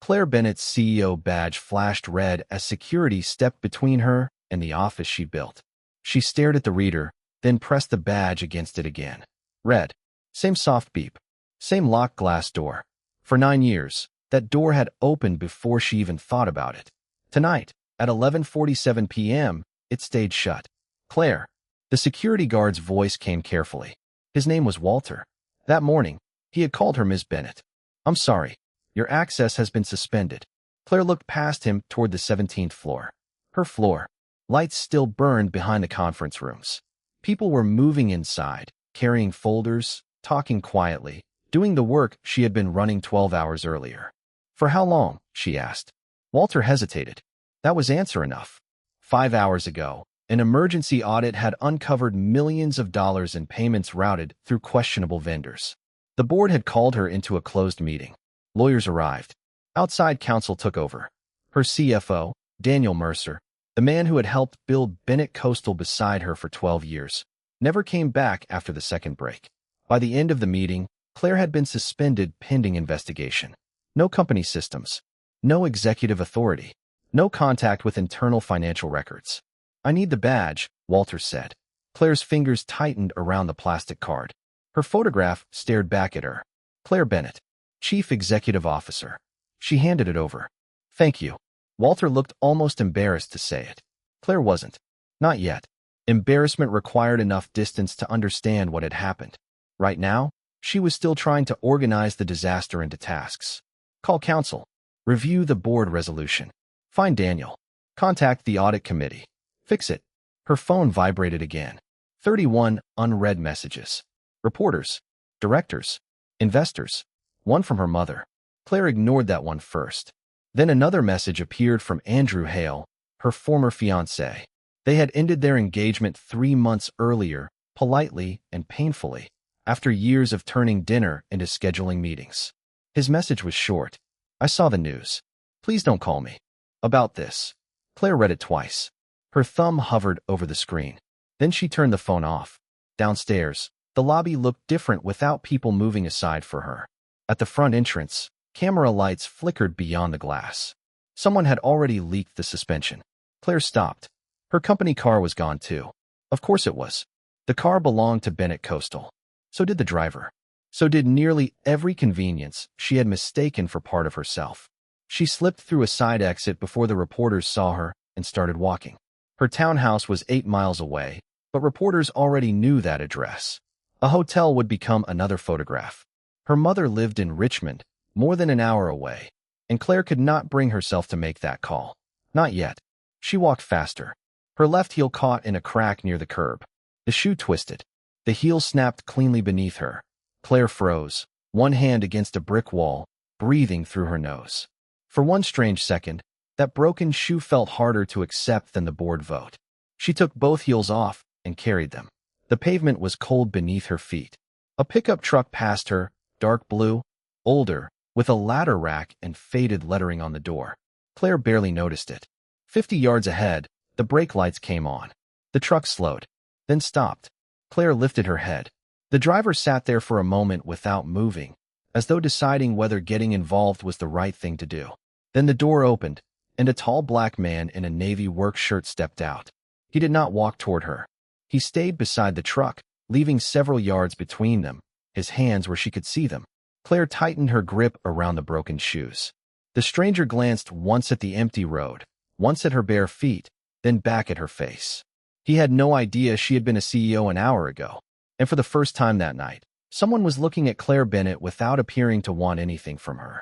Claire Bennett's CEO badge flashed red as security stepped between her and the office she built. She stared at the reader, then pressed the badge against it again. Red. Same soft beep. Same locked glass door. For 9 years, that door had opened before she even thought about it. Tonight, at 11:47 p.m., it stayed shut. Claire. The security guard's voice came carefully. His name was Walter. That morning, he had called her Ms. Bennett. I'm sorry. Your access has been suspended. Claire looked past him toward the 17th floor. Her floor. Lights still burned behind the conference rooms. People were moving inside, carrying folders, talking quietly, doing the work she had been running 12 hours earlier. For how long? She asked. Walter hesitated. That was answer enough. 5 hours ago, an emergency audit had uncovered millions of dollars in payments routed through questionable vendors. The board had called her into a closed meeting. Lawyers arrived. Outside counsel took over. Her CFO, Daniel Mercer, the man who had helped build Bennett Coastal beside her for 12 years, never came back after the second break. By the end of the meeting, Claire had been suspended pending investigation. No company systems. No executive authority. No contact with internal financial records. I need the badge, Walter said. Claire's fingers tightened around the plastic card. Her photograph stared back at her. Claire Bennett, Chief Executive Officer. She handed it over. Thank you. Walter looked almost embarrassed to say it. Claire wasn't. Not yet. Embarrassment required enough distance to understand what had happened. Right now, she was still trying to organize the disaster into tasks. Call counsel. Review the board resolution. Find Daniel. Contact the audit committee. Fix it. Her phone vibrated again. 31 unread messages. Reporters. Directors. Investors. One from her mother. Claire ignored that one first. Then another message appeared from Andrew Hale, her former fiancé. They had ended their engagement 3 months earlier, politely and painfully, after years of turning dinner into scheduling meetings. His message was short. I saw the news. Please don't call me. About this. Claire read it twice. Her thumb hovered over the screen. Then she turned the phone off. Downstairs, the lobby looked different without people moving aside for her. At the front entrance, camera lights flickered beyond the glass. Someone had already leaked the suspension. Claire stopped. Her company car was gone too. Of course it was. The car belonged to Bennett Coastal. So did the driver. So did nearly every convenience she had mistaken for part of herself. She slipped through a side exit before the reporters saw her and started walking. Her townhouse was 8 miles away, but reporters already knew that address. A hotel would become another photograph. Her mother lived in Richmond, more than an hour away, and Claire could not bring herself to make that call. Not yet. She walked faster. Her left heel caught in a crack near the curb. The shoe twisted. The heel snapped cleanly beneath her. Claire froze, one hand against a brick wall, breathing through her nose. For one strange second, that broken shoe felt harder to accept than the board vote. She took both heels off and carried them. The pavement was cold beneath her feet. A pickup truck passed her, dark blue, older, with a ladder rack and faded lettering on the door. Claire barely noticed it. 50 yards ahead, the brake lights came on. The truck slowed, then stopped. Claire lifted her head. The driver sat there for a moment without moving, as though deciding whether getting involved was the right thing to do. Then the door opened, and a tall black man in a navy work shirt stepped out. He did not walk toward her. He stayed beside the truck, leaving several yards between them, his hands where she could see them. Claire tightened her grip around the broken shoes. The stranger glanced once at the empty road, once at her bare feet, then back at her face. He had no idea she had been a CEO an hour ago, and for the first time that night, someone was looking at Claire Bennett without appearing to want anything from her.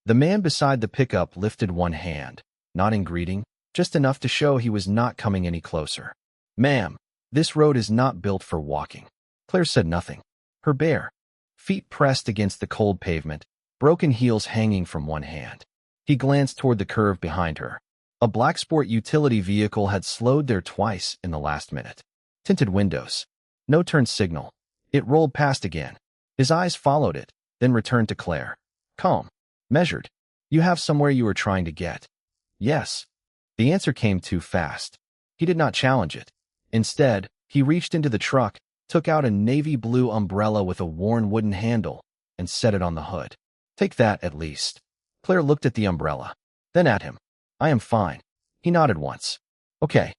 The man beside the pickup lifted one hand, not in greeting, just enough to show he was not coming any closer. Ma'am, this road is not built for walking. Claire said nothing. Her bare feet pressed against the cold pavement, broken heels hanging from one hand. He glanced toward the curve behind her. A black sport utility vehicle had slowed there twice in the last minute. Tinted windows. No turn signal. It rolled past again. His eyes followed it, then returned to Claire. Calm. Measured. You have somewhere you are trying to get. Yes. The answer came too fast. He did not challenge it. Instead, he reached into the truck, took out a navy blue umbrella with a worn wooden handle, and set it on the hood. Take that, at least. Claire looked at the umbrella, then at him. I am fine. He nodded once. Okay.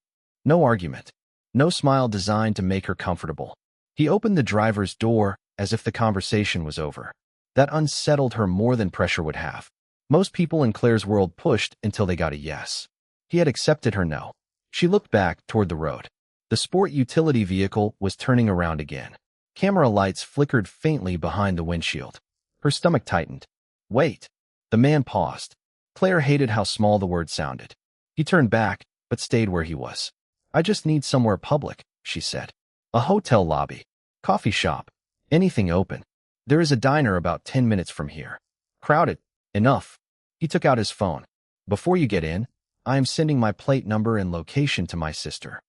No argument. No smile designed to make her comfortable. He opened the driver's door as if the conversation was over. That unsettled her more than pressure would have. Most people in Claire's world pushed until they got a yes. He had accepted her no. She looked back toward the road. The sport utility vehicle was turning around again. Camera lights flickered faintly behind the windshield. Her stomach tightened. Wait. The man paused. Claire hated how small the word sounded. He turned back, but stayed where he was. I just need somewhere public, she said. A hotel lobby. Coffee shop. Anything open. There is a diner about 10 minutes from here. Crowded. Enough. He took out his phone. Before you get in, I am sending my plate number and location to my sister.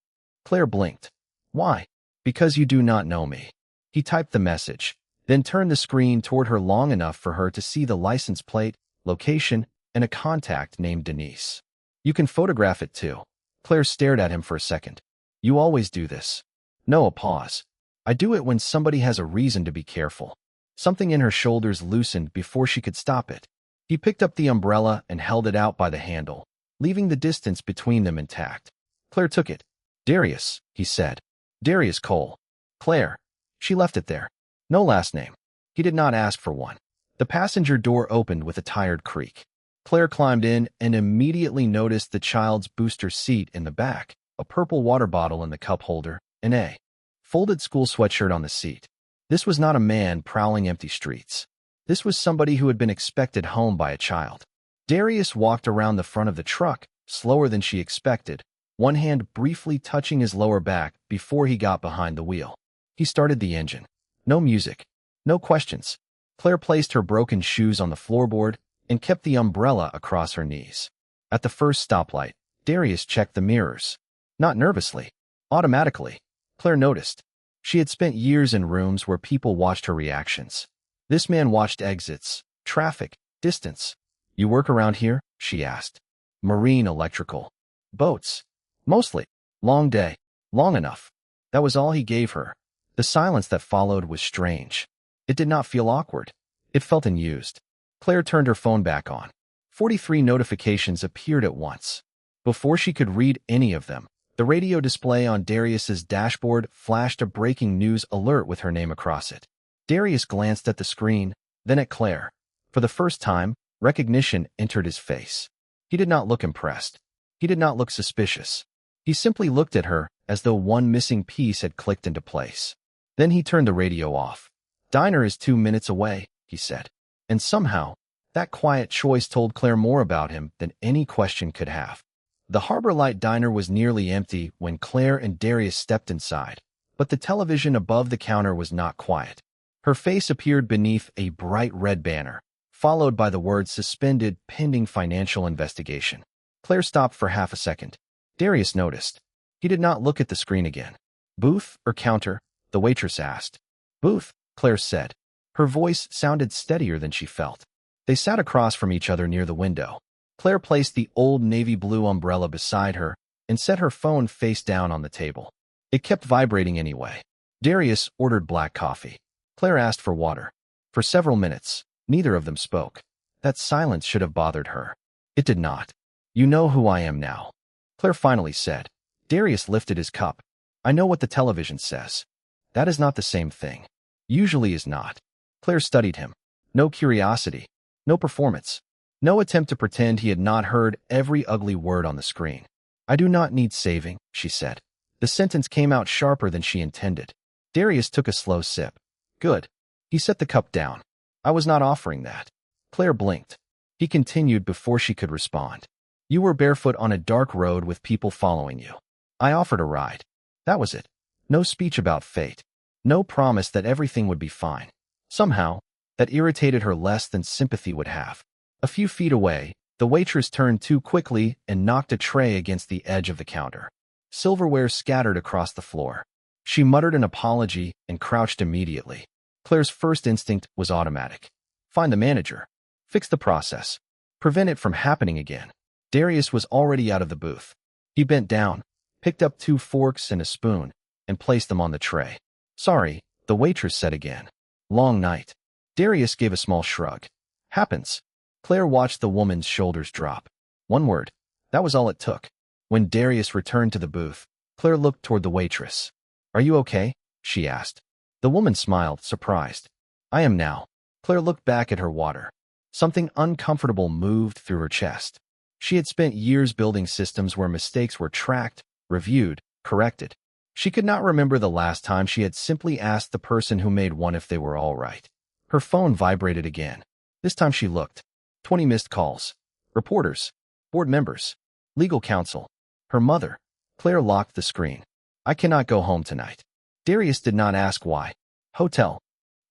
Claire blinked. Why? Because you do not know me. He typed the message, then turned the screen toward her long enough for her to see the license plate, location, and a contact named Denise. You can photograph it too. Claire stared at him for a second. You always do this. No, a pause. I do it when somebody has a reason to be careful. Something in her shoulders loosened before she could stop it. He picked up the umbrella and held it out by the handle, leaving the distance between them intact. Claire took it. Darius, he said. Darius Cole. Claire. She left it there. No last name. He did not ask for one. The passenger door opened with a tired creak. Claire climbed in and immediately noticed the child's booster seat in the back, a purple water bottle in the cup holder, and a folded school sweatshirt on the seat. This was not a man prowling empty streets. This was somebody who had been expected home by a child. Darius walked around the front of the truck, slower than she expected, one hand briefly touching his lower back before he got behind the wheel. He started the engine. No music. No questions. Claire placed her broken shoes on the floorboard and kept the umbrella across her knees. At the first stoplight, Darius checked the mirrors. Not nervously. Automatically. Claire noticed. She had spent years in rooms where people watched her reactions. This man watched exits, traffic, distance. You work around here? She asked. Marine electrical. Boats. Mostly. Long day. Long enough. That was all he gave her. The silence that followed was strange. It did not feel awkward. It felt unused. Claire turned her phone back on. 43 notifications appeared at once. Before she could read any of them, the radio display on Darius's dashboard flashed a breaking news alert with her name across it. Darius glanced at the screen, then at Claire. For the first time, recognition entered his face. He did not look impressed. He did not look suspicious. He simply looked at her as though one missing piece had clicked into place. Then he turned the radio off. Diner is 2 minutes away, he said. And somehow, that quiet choice told Claire more about him than any question could have. The Harbor Light Diner was nearly empty when Claire and Darius stepped inside, but the television above the counter was not quiet. Her face appeared beneath a bright red banner, followed by the words suspended pending financial investigation. Claire stopped for half a second. Darius noticed. He did not look at the screen again. Booth or counter? The waitress asked. Booth, Claire said. Her voice sounded steadier than she felt. They sat across from each other near the window. Claire placed the old navy blue umbrella beside her and set her phone face down on the table. It kept vibrating anyway. Darius ordered black coffee. Claire asked for water. For several minutes, neither of them spoke. That silence should have bothered her. It did not. You know who I am now, Claire finally said. Darius lifted his cup. I know what the television says. That is not the same thing. Usually is not. Claire studied him. No curiosity. No performance. No attempt to pretend he had not heard every ugly word on the screen. I do not need saving, she said. The sentence came out sharper than she intended. Darius took a slow sip. Good. He set the cup down. I was not offering that. Claire blinked. He continued before she could respond. You were barefoot on a dark road with people following you. I offered a ride. That was it. No speech about fate. No promise that everything would be fine. Somehow, that irritated her less than sympathy would have. A few feet away, the waitress turned too quickly and knocked a tray against the edge of the counter. Silverware scattered across the floor. She muttered an apology and crouched immediately. Claire's first instinct was automatic. Find the manager. Fix the process. Prevent it from happening again. Darius was already out of the booth. He bent down, picked up 2 forks and a spoon, and placed them on the tray. Sorry, the waitress said again. Long night. Darius gave a small shrug. Happens. Claire watched the woman's shoulders drop. One word. That was all it took. When Darius returned to the booth, Claire looked toward the waitress. "Are you okay?" she asked. The woman smiled, surprised. "I am now." Claire looked back at her water. Something uncomfortable moved through her chest. She had spent years building systems where mistakes were tracked, reviewed, corrected. She could not remember the last time she had simply asked the person who made one if they were all right. Her phone vibrated again. This time she looked. 20 missed calls. Reporters. Board members. Legal counsel. Her mother. Claire locked the screen. "I cannot go home tonight." Darius did not ask why. "Hotel.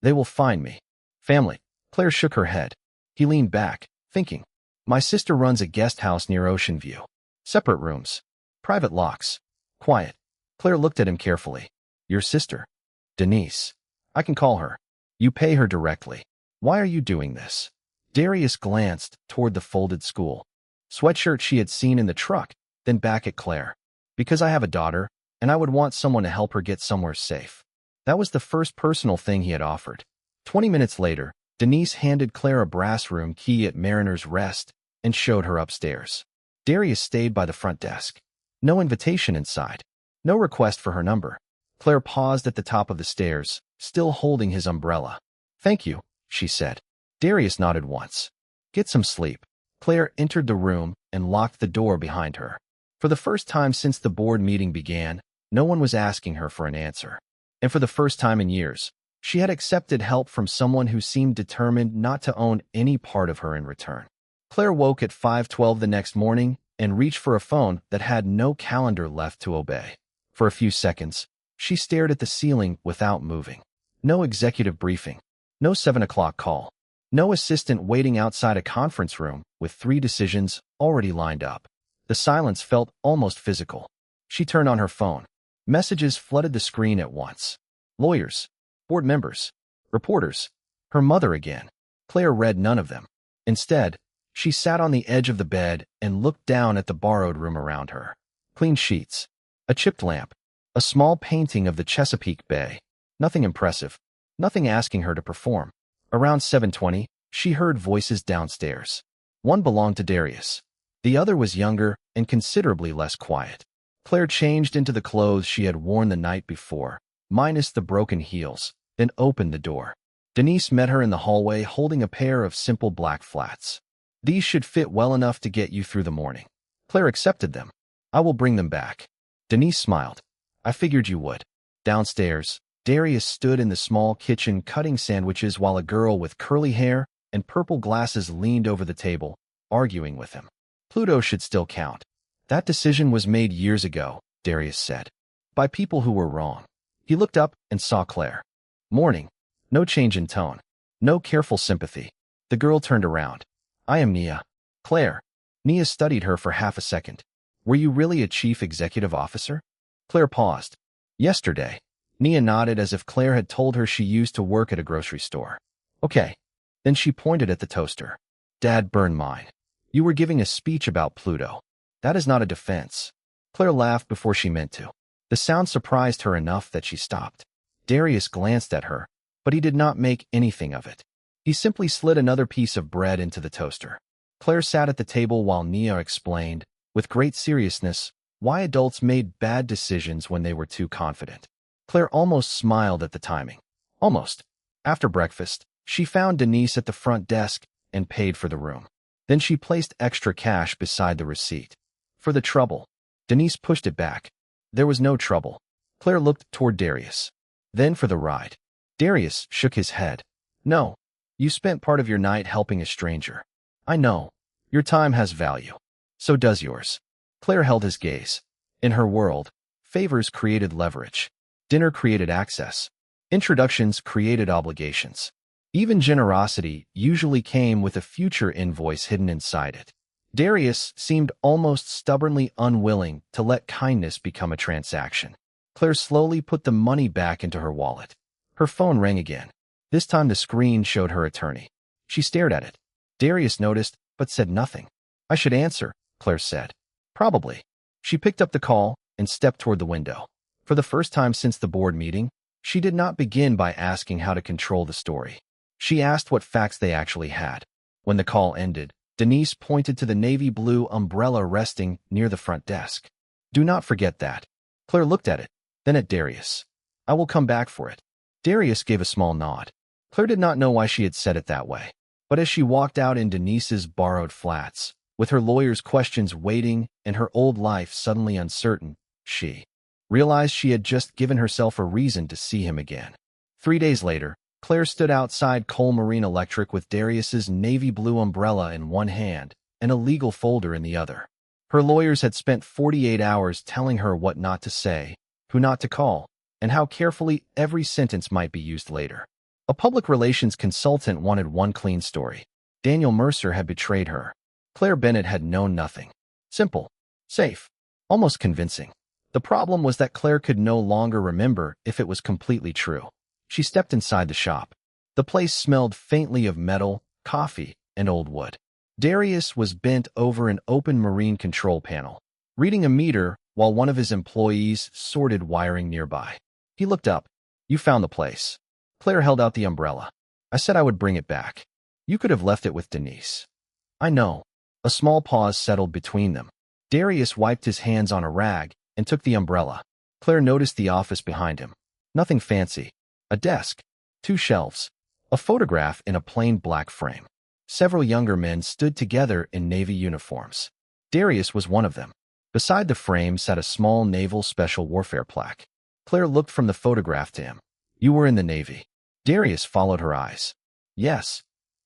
They will find me." "Family." Claire shook her head. He leaned back, thinking. "My sister runs a guest house near Ocean View. Separate rooms. Private locks. Quiet." Claire looked at him carefully. "Your sister?" "Denise. I can call her. You pay her directly. Why are you doing this?" Darius glanced toward the folded school sweatshirt she had seen in the truck, then back at Claire. "Because I have a daughter, and I would want someone to help her get somewhere safe." That was the first personal thing he had offered. 20 minutes later, Denise handed Claire a brass room key at Mariner's Rest and showed her upstairs. Darius stayed by the front desk. No invitation inside. No request for her number. Claire paused at the top of the stairs, still holding his umbrella. "Thank you," she said. Darius nodded once. "Get some sleep." Claire entered the room and locked the door behind her. For the first time since the board meeting began, no one was asking her for an answer. And for the first time in years, she had accepted help from someone who seemed determined not to own any part of her in return. Claire woke at 5:12 the next morning and reached for a phone that had no calendar left to obey. For a few seconds, she stared at the ceiling without moving. No executive briefing. No 7 o'clock call. No assistant waiting outside a conference room with 3 decisions already lined up. The silence felt almost physical. She turned on her phone. Messages flooded the screen at once. Lawyers. Board members. Reporters. Her mother again. Claire read none of them. Instead, she sat on the edge of the bed and looked down at the borrowed room around her. Clean sheets. A chipped lamp. A small painting of the Chesapeake Bay. Nothing impressive. Nothing asking her to perform. Around 7:20, she heard voices downstairs. One belonged to Darius. The other was younger and considerably less quiet. Claire changed into the clothes she had worn the night before, minus the broken heels, then opened the door. Denise met her in the hallway holding a pair of simple black flats. "These should fit well enough to get you through the morning." Claire accepted them. "I will bring them back." Denise smiled. "I figured you would." Downstairs, Darius stood in the small kitchen cutting sandwiches while a girl with curly hair and purple glasses leaned over the table, arguing with him. Pluto should still count. "That decision was made years ago," Darius said, "by people who were wrong." He looked up and saw Claire. Morning. No change in tone. No careful sympathy. The girl turned around. "I am Nia." "Claire." Nia studied her for half a second. "Were you really a chief executive officer?" Claire paused. "Yesterday." Nia nodded as if Claire had told her she used to work at a grocery store. "Okay." Then she pointed at the toaster. "Dad burned mine. You were giving a speech about Pluto. That is not a defense." Claire laughed before she meant to. The sound surprised her enough that she stopped. Darius glanced at her, but he did not make anything of it. He simply slid another piece of bread into the toaster. Claire sat at the table while Nia explained, with great seriousness, why adults made bad decisions when they were too confident. Claire almost smiled at the timing. Almost. After breakfast, she found Denise at the front desk and paid for the room. Then she placed extra cash beside the receipt. "For the trouble." Denise pushed it back. There was no trouble. Claire looked toward Darius. "Then for the ride." Darius shook his head. "No. You spent part of your night helping a stranger. I know. Your time has value. So does yours." Claire held his gaze. In her world, favors created leverage. Dinner created access. Introductions created obligations. Even generosity usually came with a future invoice hidden inside it. Darius seemed almost stubbornly unwilling to let kindness become a transaction. Claire slowly put the money back into her wallet. Her phone rang again. This time the screen showed her attorney. She stared at it. Darius noticed, but said nothing. "I should answer," Claire said. "Probably." She picked up the call and stepped toward the window. For the first time since the board meeting, she did not begin by asking how to control the story. She asked what facts they actually had. When the call ended, Denise pointed to the navy blue umbrella resting near the front desk. Do not forget that. Claire looked at it, then at Darius. I will come back for it. Darius gave a small nod. Claire did not know why she had said it that way, but as she walked out in Denise's borrowed flats, with her lawyer's questions waiting and her old life suddenly uncertain, she realized she had just given herself a reason to see him again. 3 days later, Claire stood outside Cole Marine Electric with Darius's navy blue umbrella in one hand and a legal folder in the other. Her lawyers had spent 48 hours telling her what not to say, who not to call, and how carefully every sentence might be used later. A public relations consultant wanted one clean story. Daniel Mercer had betrayed her. Claire Bennett had known nothing. Simple, safe, almost convincing. The problem was that Claire could no longer remember if it was completely true. She stepped inside the shop. The place smelled faintly of metal, coffee, and old wood. Darius was bent over an open marine control panel, reading a meter while one of his employees sorted wiring nearby. He looked up. You found the place. Claire held out the umbrella. I said I would bring it back. You could have left it with Denise. I know. A small pause settled between them. Darius wiped his hands on a rag and took the umbrella. Claire noticed the office behind him. Nothing fancy. A desk, 2 shelves, a photograph in a plain black frame. Several younger men stood together in Navy uniforms. Darius was one of them. Beside the frame sat a small Naval Special Warfare plaque. Claire looked from the photograph to him. You were in the Navy. Darius followed her eyes. Yes.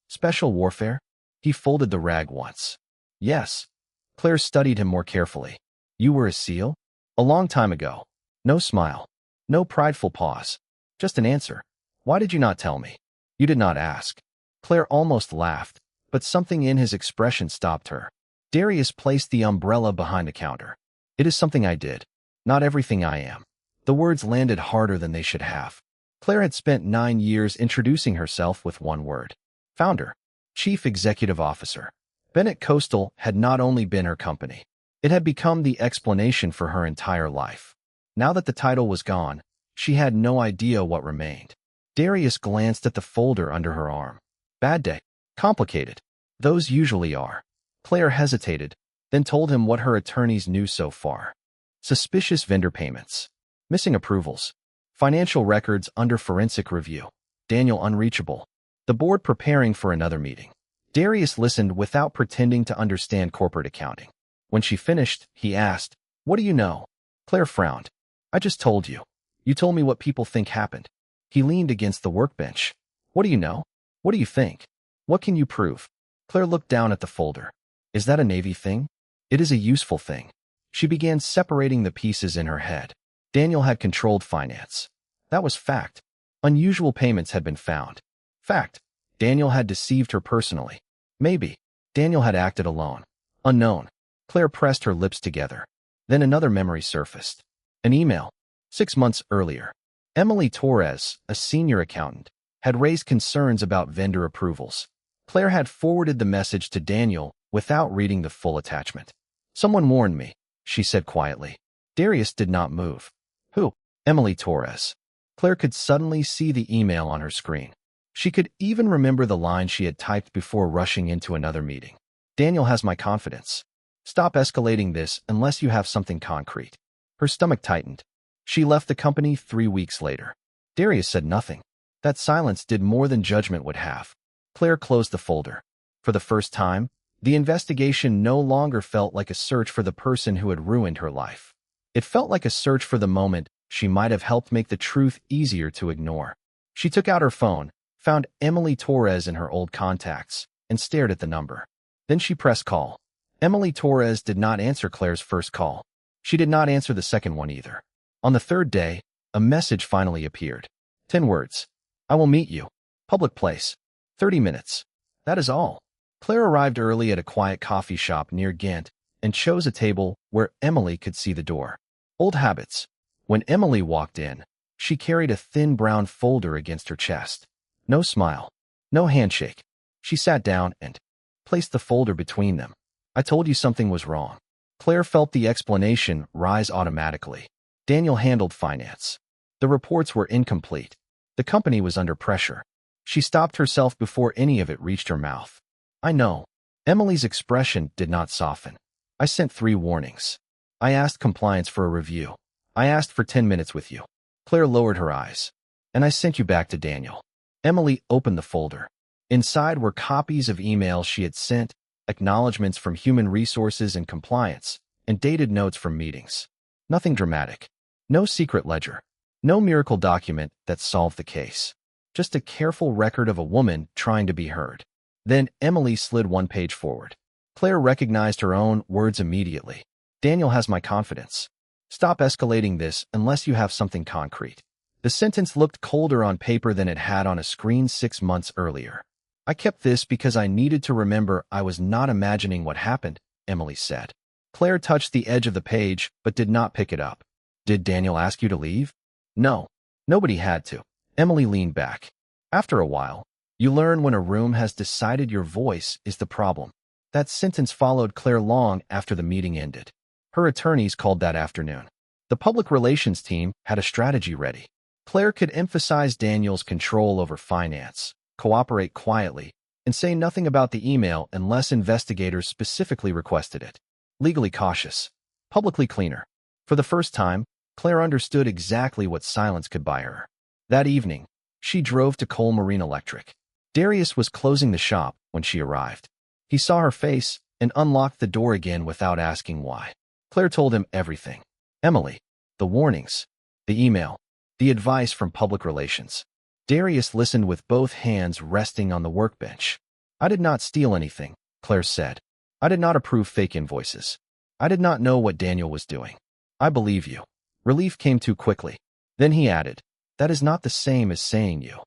Special Warfare? He folded the rag once. Yes. Claire studied him more carefully. You were a SEAL? A long time ago. No smile. No prideful pause. Just an answer. Why did you not tell me? You did not ask. Claire almost laughed, but something in his expression stopped her. Darius placed the umbrella behind the counter. It is something I did. Not everything I am. The words landed harder than they should have. Claire had spent 9 years introducing herself with one word. Founder. Chief Executive Officer. Bennett Coastal had not only been her company. It had become the explanation for her entire life. Now that the title was gone, she had no idea what remained. Darius glanced at the folder under her arm. Bad day. Complicated. Those usually are. Claire hesitated, then told him what her attorneys knew so far. Suspicious vendor payments. Missing approvals. Financial records under forensic review. Daniel unreachable. The board preparing for another meeting. Darius listened without pretending to understand corporate accounting. When she finished, he asked, What do you know? Claire frowned. I just told you. You told me what people think happened. He leaned against the workbench. What do you know? What do you think? What can you prove? Claire looked down at the folder. Is that a Navy thing? It is a useful thing. She began separating the pieces in her head. Daniel had controlled finance. That was fact. Unusual payments had been found. Fact. Daniel had deceived her personally. Maybe. Daniel had acted alone. Unknown. Claire pressed her lips together. Then another memory surfaced. An email. 6 months earlier. Emily Torres, a senior accountant, had raised concerns about vendor approvals. Claire had forwarded the message to Daniel without reading the full attachment. Someone warned me, she said quietly. Darius did not move. Who? Emily Torres. Claire could suddenly see the email on her screen. She could even remember the line she had typed before rushing into another meeting. Daniel has my confidence. Stop escalating this unless you have something concrete. Her stomach tightened. She left the company 3 weeks later. Darius said nothing. That silence did more than judgment would have. Claire closed the folder. For the first time, the investigation no longer felt like a search for the person who had ruined her life. It felt like a search for the moment she might have helped make the truth easier to ignore. She took out her phone, found Emily Torres in her old contacts, and stared at the number. Then she pressed call. Emily Torres did not answer Claire's first call. She did not answer the second one either. On the third day, a message finally appeared. 10 words. I will meet you. Public place. 30 minutes. That is all. Claire arrived early at a quiet coffee shop near Ghent and chose a table where Emily could see the door. Old habits. When Emily walked in, she carried a thin brown folder against her chest. No smile. No handshake. She sat down and placed the folder between them. I told you something was wrong. Claire felt the explanation rise automatically. Daniel handled finance. The reports were incomplete. The company was under pressure. She stopped herself before any of it reached her mouth. I know. Emily's expression did not soften. I sent 3 warnings. I asked compliance for a review. I asked for 10 minutes with you. Claire lowered her eyes. And I sent you back to Daniel. Emily opened the folder. Inside were copies of emails she had sent, acknowledgments from human resources and compliance, and dated notes from meetings. Nothing dramatic. No secret ledger. No miracle document that solved the case. Just a careful record of a woman trying to be heard. Then Emily slid 1 page forward. Claire recognized her own words immediately. Daniel has my confidence. Stop escalating this unless you have something concrete. The sentence looked colder on paper than it had on a screen 6 months earlier. I kept this because I needed to remember I was not imagining what happened, Emily said. Claire touched the edge of the page but did not pick it up. Did Daniel ask you to leave? No. Nobody had to. Emily leaned back. After a while, you learn when a room has decided your voice is the problem. That sentence followed Claire long after the meeting ended. Her attorneys called that afternoon. The public relations team had a strategy ready. Claire could emphasize Daniel's control over finance, cooperate quietly, and say nothing about the email unless investigators specifically requested it. Legally cautious. Publicly cleaner. For the first time, Claire understood exactly what silence could buy her. That evening, she drove to Cole Marine Electric. Darius was closing the shop when she arrived. He saw her face and unlocked the door again without asking why. Claire told him everything. Emily, the warnings, the email, the advice from public relations. Darius listened with both hands resting on the workbench. I did not steal anything, Claire said. I did not approve fake invoices. I did not know what Daniel was doing. I believe you. Relief came too quickly. Then he added, that is not the same as saying you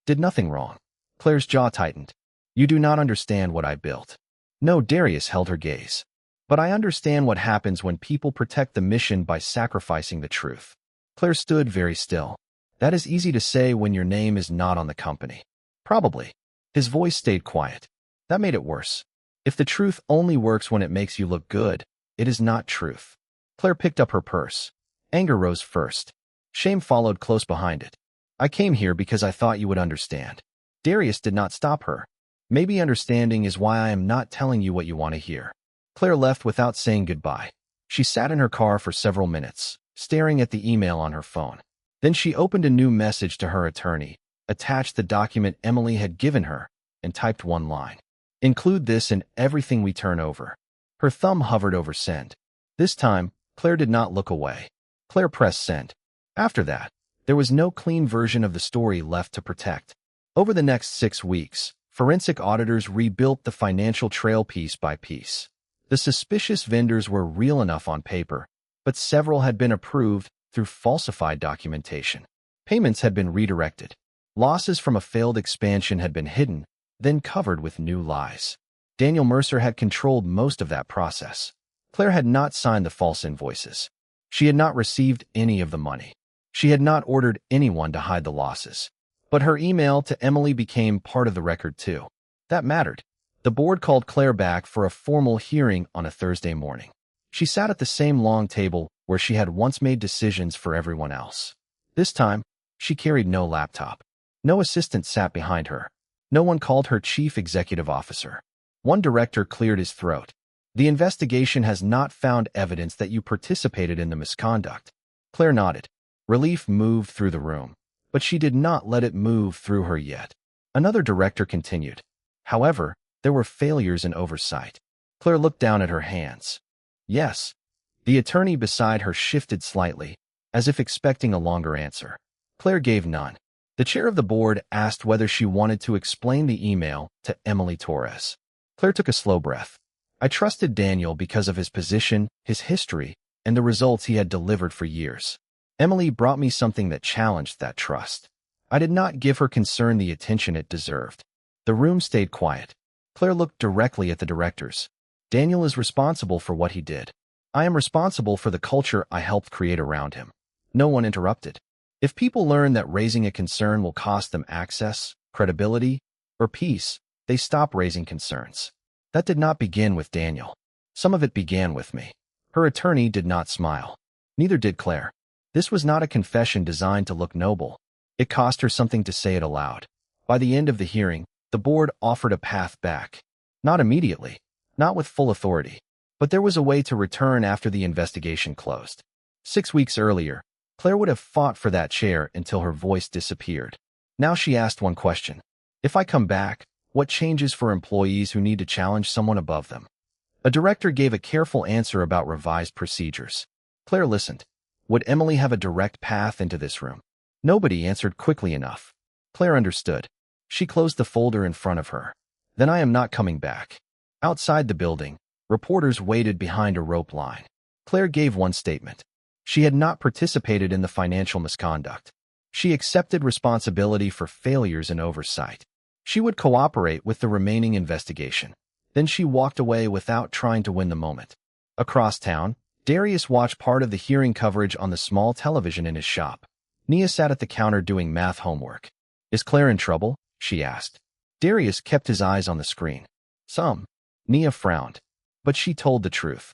did nothing wrong. Claire's jaw tightened. You do not understand what I built. No, Darius held her gaze. But I understand what happens when people protect the mission by sacrificing the truth. Claire stood very still. That is easy to say when your name is not on the company. Probably. His voice stayed quiet. That made it worse. If the truth only works when it makes you look good, it is not truth. Claire picked up her purse. Anger rose first. Shame followed close behind it. I came here because I thought you would understand. Darius did not stop her. Maybe understanding is why I am not telling you what you want to hear. Claire left without saying goodbye. She sat in her car for several minutes, staring at the email on her phone. Then she opened a new message to her attorney, attached the document Emily had given her, and typed 1 line. Include this in everything we turn over. Her thumb hovered over send. This time, Claire did not look away. Claire pressed send. After that, there was no clean version of the story left to protect. Over the next 6 weeks, forensic auditors rebuilt the financial trail piece by piece. The suspicious vendors were real enough on paper, but several had been approved through falsified documentation. Payments had been redirected. Losses from a failed expansion had been hidden, then covered with new lies. Daniel Mercer had controlled most of that process. Claire had not signed the false invoices. She had not received any of the money. She had not ordered anyone to hide the losses. But her email to Emily became part of the record too. That mattered. The board called Claire back for a formal hearing on a Thursday morning. She sat at the same long table where she had once made decisions for everyone else. This time, she carried no laptop. No assistant sat behind her. No one called her chief executive officer. One director cleared his throat. The investigation has not found evidence that you participated in the misconduct. Claire nodded. Relief moved through the room, but she did not let it move through her yet. Another director continued. However, there were failures in oversight. Claire looked down at her hands. Yes. The attorney beside her shifted slightly, as if expecting a longer answer. Claire gave none. The chair of the board asked whether she wanted to explain the email to Emily Torres. Claire took a slow breath. I trusted Daniel because of his position, his history, and the results he had delivered for years. Emily brought me something that challenged that trust. I did not give her concern the attention it deserved. The room stayed quiet. Claire looked directly at the directors. Daniel is responsible for what he did. I am responsible for the culture I helped create around him. No one interrupted. If people learn that raising a concern will cost them access, credibility, or peace, they stop raising concerns. That did not begin with Daniel. Some of it began with me. Her attorney did not smile. Neither did Claire. This was not a confession designed to look noble. It cost her something to say it aloud. By the end of the hearing, the board offered a path back. Not immediately, not with full authority, but there was a way to return after the investigation closed. 6 weeks earlier, Claire would have fought for that chair until her voice disappeared. Now she asked one question. If I come back, what changes for employees who need to challenge someone above them? A director gave a careful answer about revised procedures. Claire listened. Would Emily have a direct path into this room? Nobody answered quickly enough. Claire understood. She closed the folder in front of her. Then I am not coming back. Outside the building, reporters waited behind a rope line. Claire gave one statement. She had not participated in the financial misconduct. She accepted responsibility for failures and oversight. She would cooperate with the remaining investigation. Then she walked away without trying to win the moment. Across town, Darius watched part of the hearing coverage on the small television in his shop. Nia sat at the counter doing math homework. Is Claire in trouble? She asked. Darius kept his eyes on the screen. Some. Nia frowned. But she told the truth.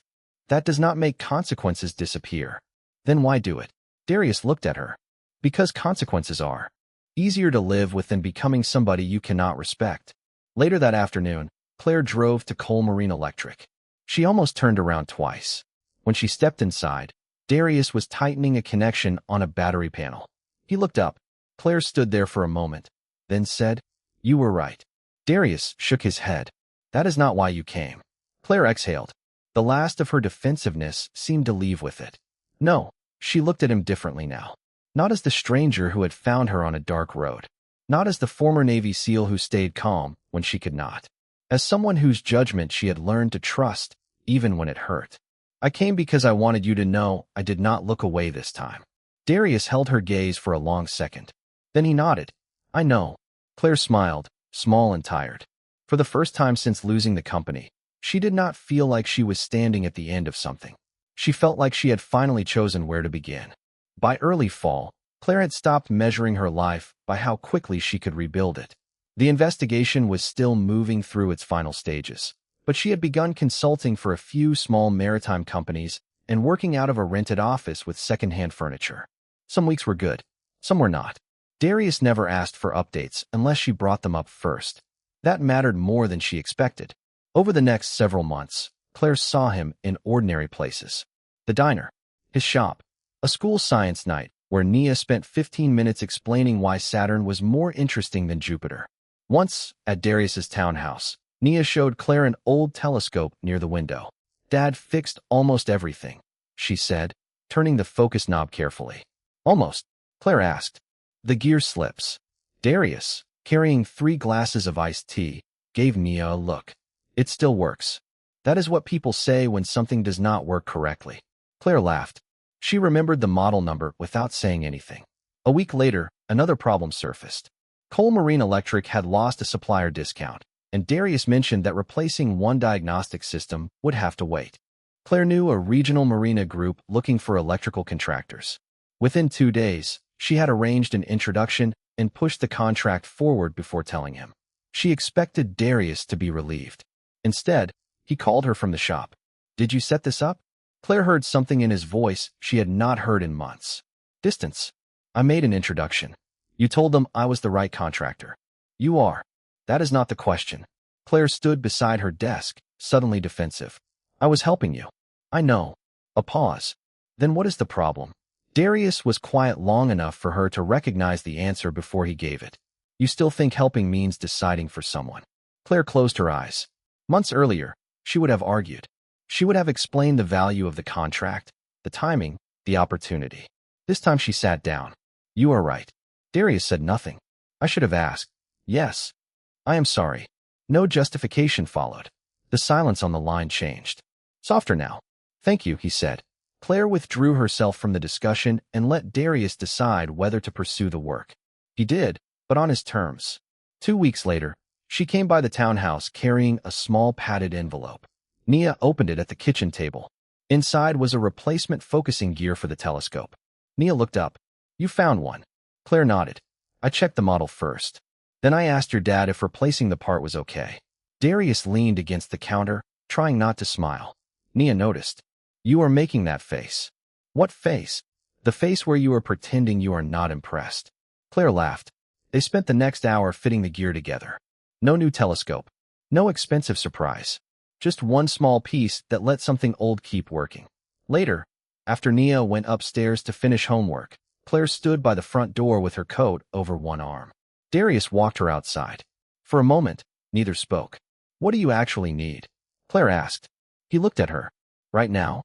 That does not make consequences disappear. Then why do it? Darius looked at her. Because consequences are easier to live with than becoming somebody you cannot respect. Later that afternoon, Claire drove to Cole Marine Electric. She almost turned around twice. When she stepped inside, Darius was tightening a connection on a battery panel. He looked up. Claire stood there for a moment, then said, You were right. Darius shook his head. That is not why you came. Claire exhaled. The last of her defensiveness seemed to leave with it. No, she looked at him differently now. Not as the stranger who had found her on a dark road. Not as the former Navy SEAL who stayed calm when she could not. As someone whose judgment she had learned to trust, even when it hurt. I came because I wanted you to know I did not look away this time. Darius held her gaze for a long second. Then he nodded. I know. Claire smiled, small and tired. For the first time since losing the company, she did not feel like she was standing at the end of something. She felt like she had finally chosen where to begin. By early fall, Claire had stopped measuring her life by how quickly she could rebuild it. The investigation was still moving through its final stages, but she had begun consulting for a few small maritime companies and working out of a rented office with second-hand furniture. Some weeks were good, some were not. Darius never asked for updates unless she brought them up first. That mattered more than she expected. Over the next several months, Claire saw him in ordinary places. The diner, his shop, a school science night where Nia spent 15 minutes explaining why Saturn was more interesting than Jupiter. Once, at Darius's townhouse, Nia showed Claire an old telescope near the window. Dad fixed almost everything, she said, turning the focus knob carefully. Almost, Claire asked. The gear slips. Darius, carrying 3 glasses of iced tea, gave Nia a look. It still works. That is what people say when something does not work correctly. Claire laughed. She remembered the model number without saying anything. A week later, another problem surfaced. Cole Marine Electric had lost a supplier discount, and Darius mentioned that replacing one diagnostic system would have to wait. Claire knew a regional marina group looking for electrical contractors. Within 2 days, she had arranged an introduction and pushed the contract forward before telling him. She expected Darius to be relieved. Instead, he called her from the shop. Did you set this up? Claire heard something in his voice she had not heard in months. Distance. I made an introduction. You told them I was the right contractor. You are. That is not the question. Claire stood beside her desk, suddenly defensive. I was helping you. I know. A pause. Then what is the problem? Darius was quiet long enough for her to recognize the answer before he gave it. You still think helping means deciding for someone. Claire closed her eyes. Months earlier, she would have argued. She would have explained the value of the contract, the timing, the opportunity. This time she sat down. You are right. Darius said nothing. I should have asked. Yes. I am sorry. No justification followed. The silence on the line changed. Softer now. Thank you, he said. Claire withdrew herself from the discussion and let Darius decide whether to pursue the work. He did, but on his terms. 2 weeks later, she came by the townhouse carrying a small padded envelope. Nia opened it at the kitchen table. Inside was a replacement focusing gear for the telescope. Nia looked up. You found one. Claire nodded. I checked the model first. Then I asked your dad if replacing the part was okay. Darius leaned against the counter, trying not to smile. Nia noticed. You are making that face. What face? The face where you are pretending you are not impressed. Claire laughed. They spent the next hour fitting the gear together. No new telescope. No expensive surprise. Just one small piece that let something old keep working. Later, after Nia went upstairs to finish homework, Claire stood by the front door with her coat over one arm. Darius walked her outside. For a moment, neither spoke. "What do you actually need?" Claire asked. He looked at her. "Right now?"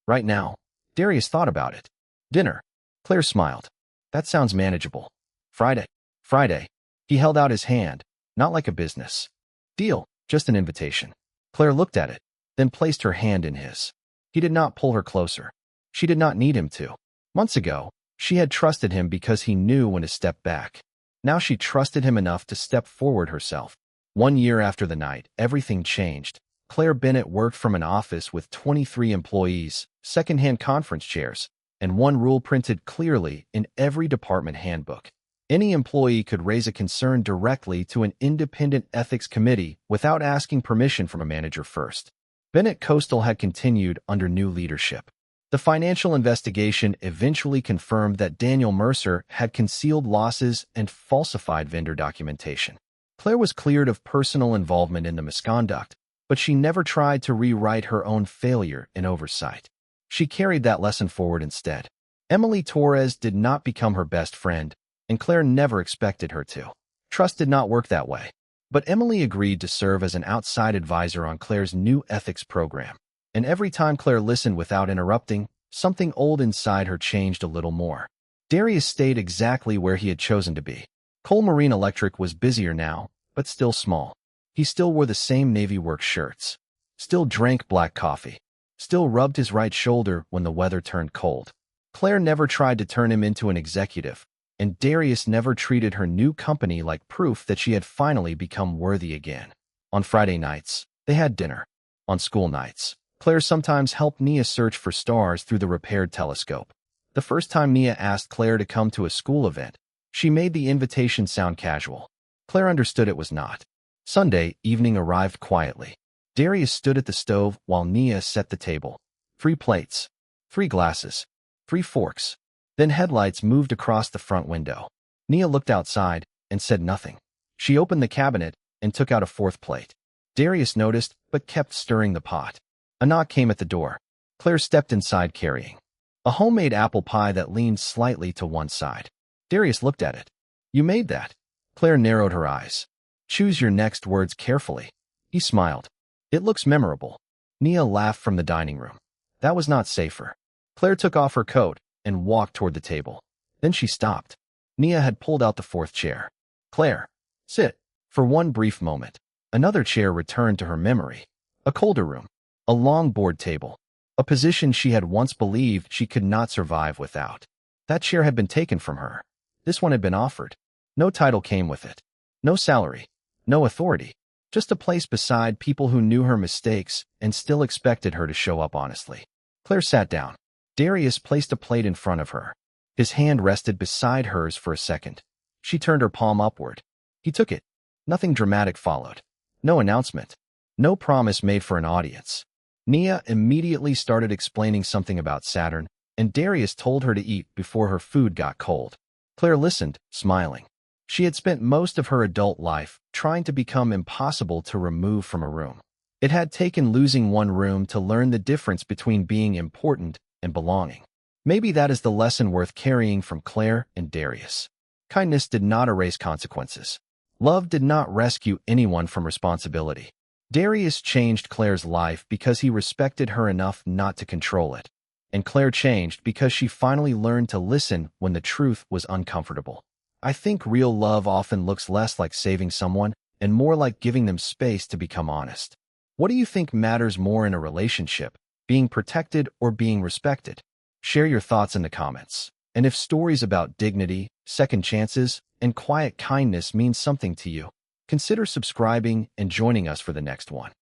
"Right now." Darius thought about it. "Dinner." Claire smiled. "That sounds manageable." "Friday." "Friday." He held out his hand, not like a business deal, just an invitation. Claire looked at it, then placed her hand in his. He did not pull her closer. She did not need him to. Months ago, she had trusted him because he knew when to step back. Now she trusted him enough to step forward herself. 1 year after the night, everything changed. Claire Bennett worked from an office with 23 employees, second-hand conference chairs, and one rule printed clearly in every department handbook. Any employee could raise a concern directly to an independent ethics committee without asking permission from a manager first. Bennett Coastal had continued under new leadership. The financial investigation eventually confirmed that Daniel Mercer had concealed losses and falsified vendor documentation. Claire was cleared of personal involvement in the misconduct, but she never tried to rewrite her own failure in oversight. She carried that lesson forward instead. Emily Torres did not become her best friend, and Claire never expected her to. Trust did not work that way. But Emily agreed to serve as an outside advisor on Claire's new ethics program. And every time Claire listened without interrupting, something old inside her changed a little more. Darius stayed exactly where he had chosen to be. Cole Marine Electric was busier now, but still small. He still wore the same Navy work shirts, still drank black coffee, still rubbed his right shoulder when the weather turned cold. Claire never tried to turn him into an executive, and Darius never treated her new company like proof that she had finally become worthy again. On Friday nights, they had dinner. On school nights, Claire sometimes helped Nia search for stars through the repaired telescope. The first time Nia asked Claire to come to a school event, she made the invitation sound casual. Claire understood it was not. Sunday evening arrived quietly. Darius stood at the stove while Nia set the table. 3 plates, 3 glasses, 3 forks. Then headlights moved across the front window. Nia looked outside and said nothing. She opened the cabinet and took out a 4th plate. Darius noticed, but kept stirring the pot. A knock came at the door. Claire stepped inside carrying a homemade apple pie that leaned slightly to one side. Darius looked at it. "You made that?" Claire narrowed her eyes. "Choose your next words carefully." He smiled. "It looks memorable." Nia laughed from the dining room. That was not safer. Claire took off her coat and walked toward the table. Then she stopped. Nia had pulled out the 4th chair. "Claire, sit." For one brief moment, another chair returned to her memory. A colder room. A long board table. A position she had once believed she could not survive without. That chair had been taken from her. This one had been offered. No title came with it. No salary. No authority. Just a place beside people who knew her mistakes and still expected her to show up honestly. Claire sat down. Darius placed a plate in front of her. His hand rested beside hers for a second. She turned her palm upward. He took it. Nothing dramatic followed. No announcement. No promise made for an audience. Nia immediately started explaining something about Saturn, and Darius told her to eat before her food got cold. Claire listened, smiling. She had spent most of her adult life trying to become impossible to remove from a room. It had taken losing one room to learn the difference between being important and belonging. Maybe that is the lesson worth carrying from Claire and Darius. Kindness did not erase consequences. Love did not rescue anyone from responsibility. Darius changed Claire's life because he respected her enough not to control it. And Claire changed because she finally learned to listen when the truth was uncomfortable. I think real love often looks less like saving someone and more like giving them space to become honest. What do you think matters more in a relationship, being protected or being respected? Share your thoughts in the comments. And if stories about dignity, second chances, and quiet kindness mean something to you, consider subscribing and joining us for the next one.